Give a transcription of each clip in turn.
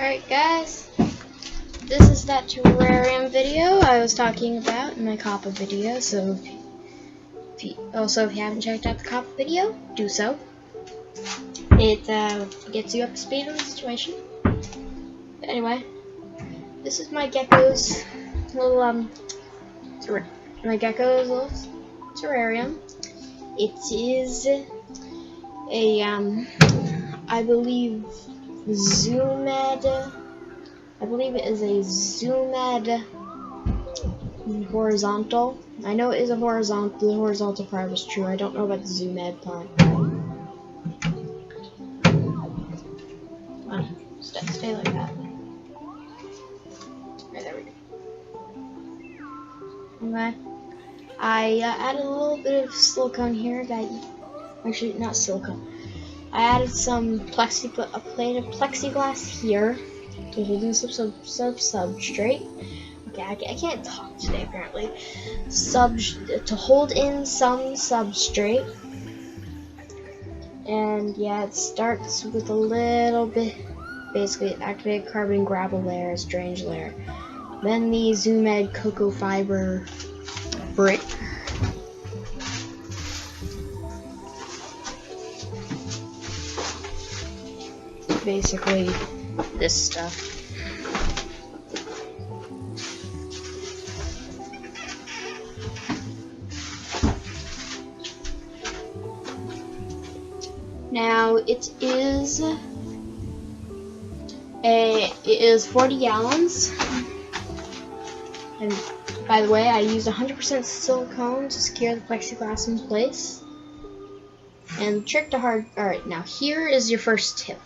Alright guys, this is that terrarium video I was talking about in my coppa video, so if you haven't checked out the coppa video, do so. It gets you up to speed on the situation. But anyway, this is my gecko's little terrarium. It is a I believe it is a Zoomed horizontal. I know it is a horizontal. The horizontal part was true. I don't know about the Zoomed part. Stay like that. Right, there we go. Okay. I added a little bit of silicone here. Actually, not silicone. I added some a plate of plexiglass here to hold in some substrate. Okay, I can't talk today apparently. To hold in some substrate. And yeah, it starts with a little bit, basically activated carbon gravel layer, strange layer. Then the Zoomed cocoa fiber brick. Basically this stuff. Now it is 40 gallons. And by the way, I used 100% silicone to secure the plexiglass in place. And the trick to alright, now here is your first tip.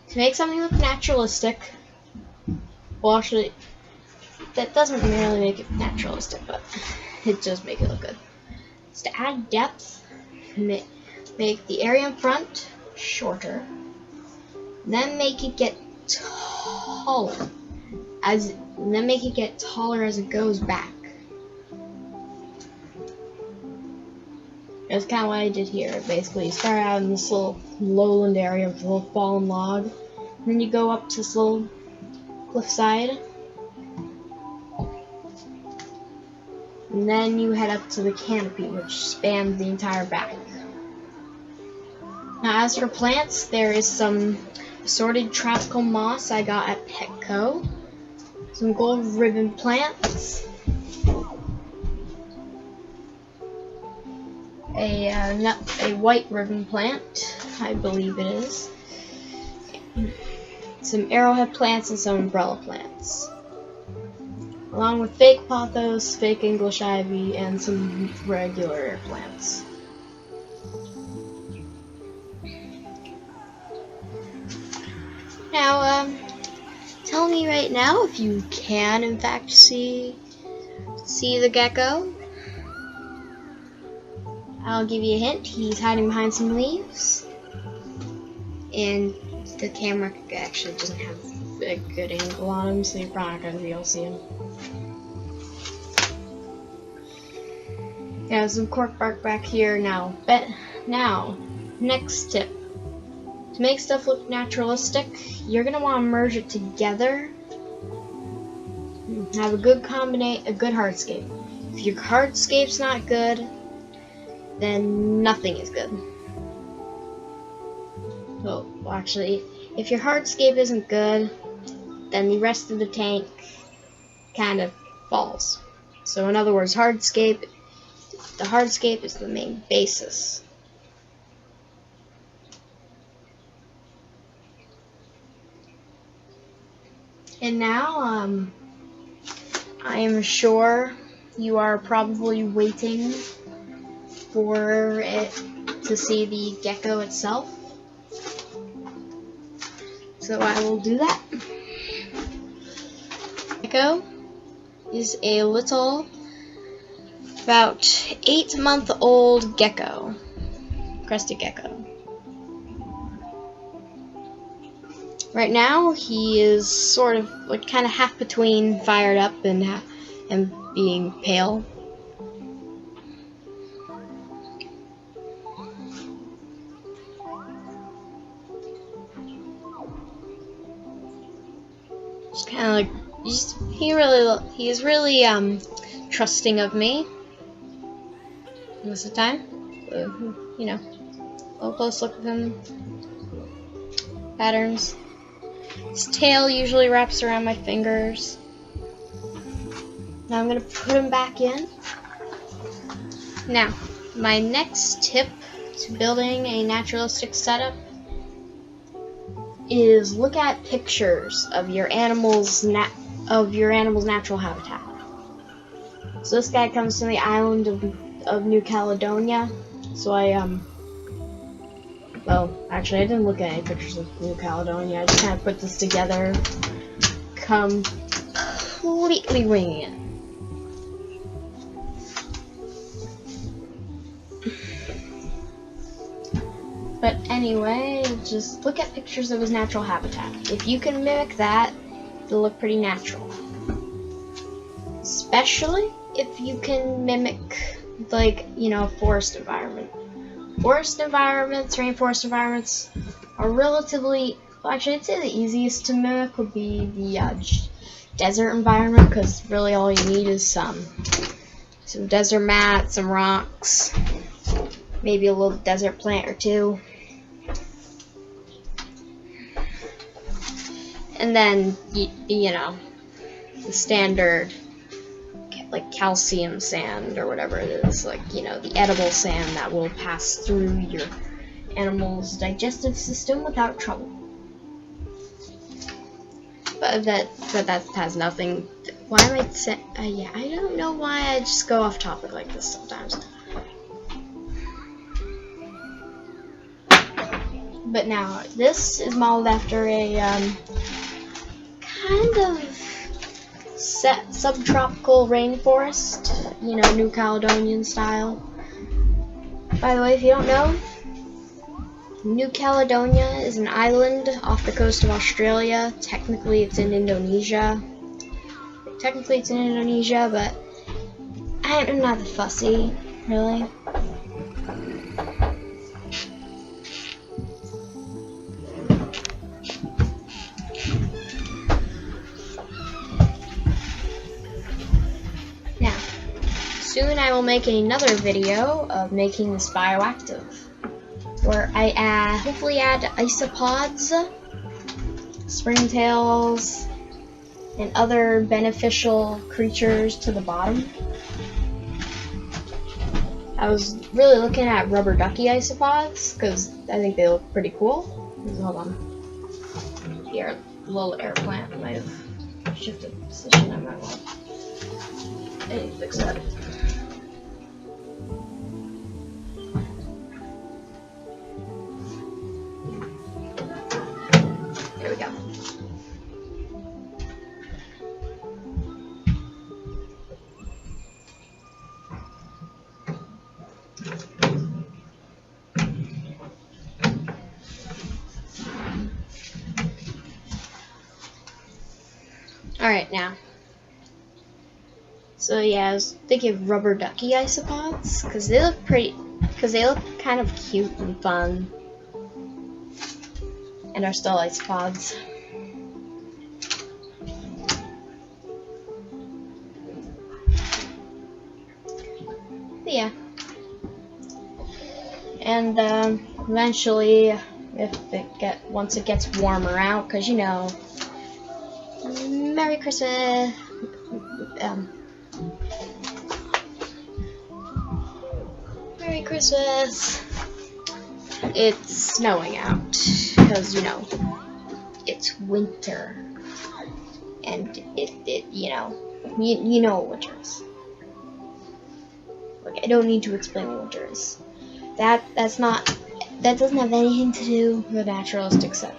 To make something look naturalistic, well actually, that doesn't really make it naturalistic, but it does make it look good. Is to add depth, make the area in front shorter, then make it get taller, as it goes back. That's kind of what I did here. Basically, you start out in this little lowland area with a little fallen log, and then you go up to this little cliffside, and then you head up to the canopy, which spans the entire back. Now, as for plants, there is some assorted tropical moss I got at Petco, some gold ribbon plants, a white ribbon plant, I believe it is, some arrowhead plants, and some umbrella plants, along with fake pothos, fake English ivy, and some regular air plants. Now, tell me right now if you can in fact see the gecko. I'll give you a hint. He's hiding behind some leaves, and the camera actually doesn't have a good angle on him, so you're probably not going to be able to see him. Yeah, some cork bark back here now. Now, next tip. To make stuff look naturalistic, you're going to want to merge it together. Have a good hardscape. If your hardscape's not good, then nothing is good. Well, actually, if your hardscape isn't good, then the rest of the tank kind of falls. So in other words, the hardscape is the main basis. And now, I am sure you are probably waiting for it to see the gecko itself. So I will do that. Gecko is a little, about 8-month-old gecko, crested gecko. Right now, he is sort of like kind of half between fired up and being pale. Just kind of like, he's really trusting of me most of the time. You know, a little close look at him. Patterns. His tail usually wraps around my fingers. Now I'm gonna put him back in. Now, my next tip to building a naturalistic setup is look at pictures of your animal's natural habitat. So this guy comes from the island of New Caledonia. So well, actually I didn't look at any pictures of New Caledonia. I just kind of put this together, completely winging it. But anyway, just look at pictures of his natural habitat. If you can mimic that, it'll look pretty natural. Especially if you can mimic, like, you know, a forest environment. Forest environments, rainforest environments are relatively, well, actually I'd say the easiest to mimic would be the desert environment, because really all you need is some desert mat, some rocks, maybe a little desert plant or two. And then, you know, the standard, like, calcium sand or whatever it is, like, you know, the edible sand that will pass through your animal's digestive system without trouble. But that has nothing. Why am I saying? Yeah, I don't know why I just go off topic like this sometimes. But now this is modeled after a kind of subtropical rainforest, you know, New Caledonian style. By the way, if you don't know, New Caledonia is an island off the coast of Australia. Technically it's in Indonesia, but I'm not fussy, really. Now, soon I will make another video of making this bioactive, where I hopefully add isopods, springtails, and other beneficial creatures to the bottom. I was really looking at rubber ducky isopods because I think they look pretty cool. Hold on. Here, a little air plant might have shifted position. I might want. I need to fix that. There we go. Alright, now. So yeah, I was thinking of rubber ducky isopods, because they look kind of cute and fun. And are still isopods. But yeah. And eventually, once it gets warmer out, because you know, Merry Christmas. Merry Christmas. It's snowing out because, you know, it's winter, and it you know, you know what winter is. Like, I don't need to explain what winter is. That doesn't have anything to do with naturalistic setup.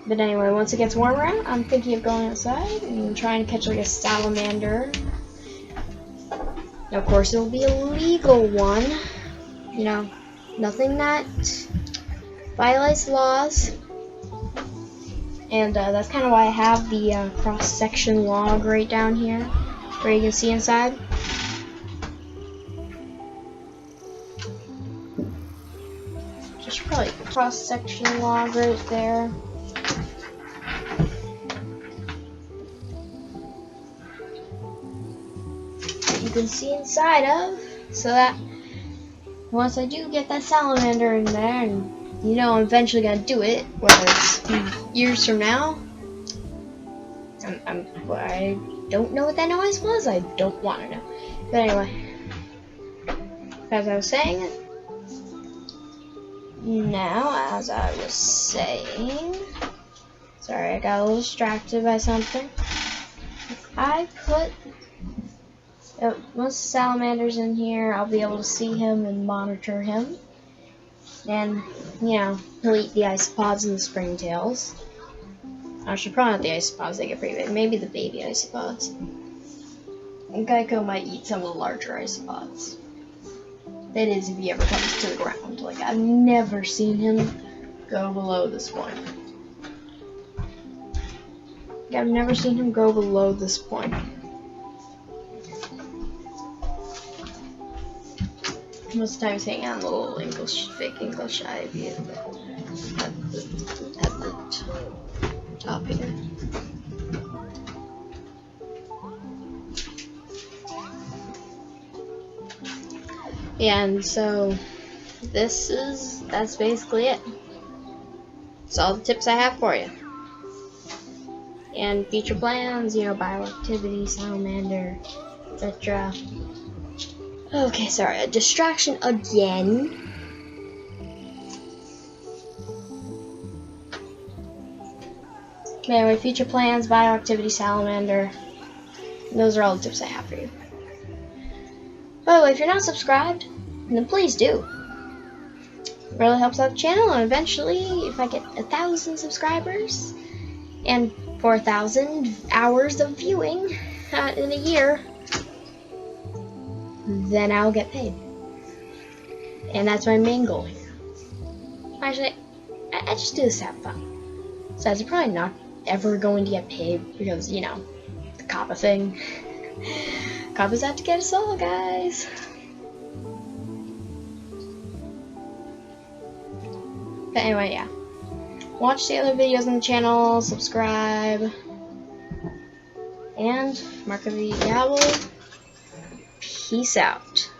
But anyway, once it gets warmer out, I'm thinking of going outside and trying to catch like a salamander. Now, of course, it will be a legal one. You know, nothing that violates laws. And that's kind of why I have the cross-section log right down here, where you can see inside. Just probably cross-section log right there. you can see inside of, so that once I do get that salamander in there, and you know I'm eventually gonna do it, whether it's years from now. I don't know what that noise was. I don't want to know. But anyway, as I was saying, sorry, I got a little distracted by something. I put, once the salamander's in here, I'll be able to see him and monitor him. And, you know, he'll eat the isopods and the springtails. Actually, probably not the isopods, they get pretty big. Maybe the baby isopods. And Geico might eat some of the larger isopods. That is, if he ever comes to the ground. Like, I've never seen him go below this point. I've never seen him go below this point. Most of the time he's hanging on the little fake English ivy at the top here. And so that's basically it. That's all the tips I have for you. And future plans, you know, bioactivity, salamander, etc. Okay, sorry, a distraction again. Anyway, future plans, bioactivity, salamander. Those are all the tips I have for you. By the way, if you're not subscribed, then please do. It really helps out the channel, and eventually, if I get 1,000 subscribers and 4,000 hours of viewing in a year, then I'll get paid. And that's my main goal here. Actually, I just do this to have fun. So I'm probably not ever going to get paid because, you know, the COPPA thing. COPPA's out to get us all, guys. But anyway, yeah. Watch the other videos on the channel, subscribe, and Mark of the Owl. Peace out.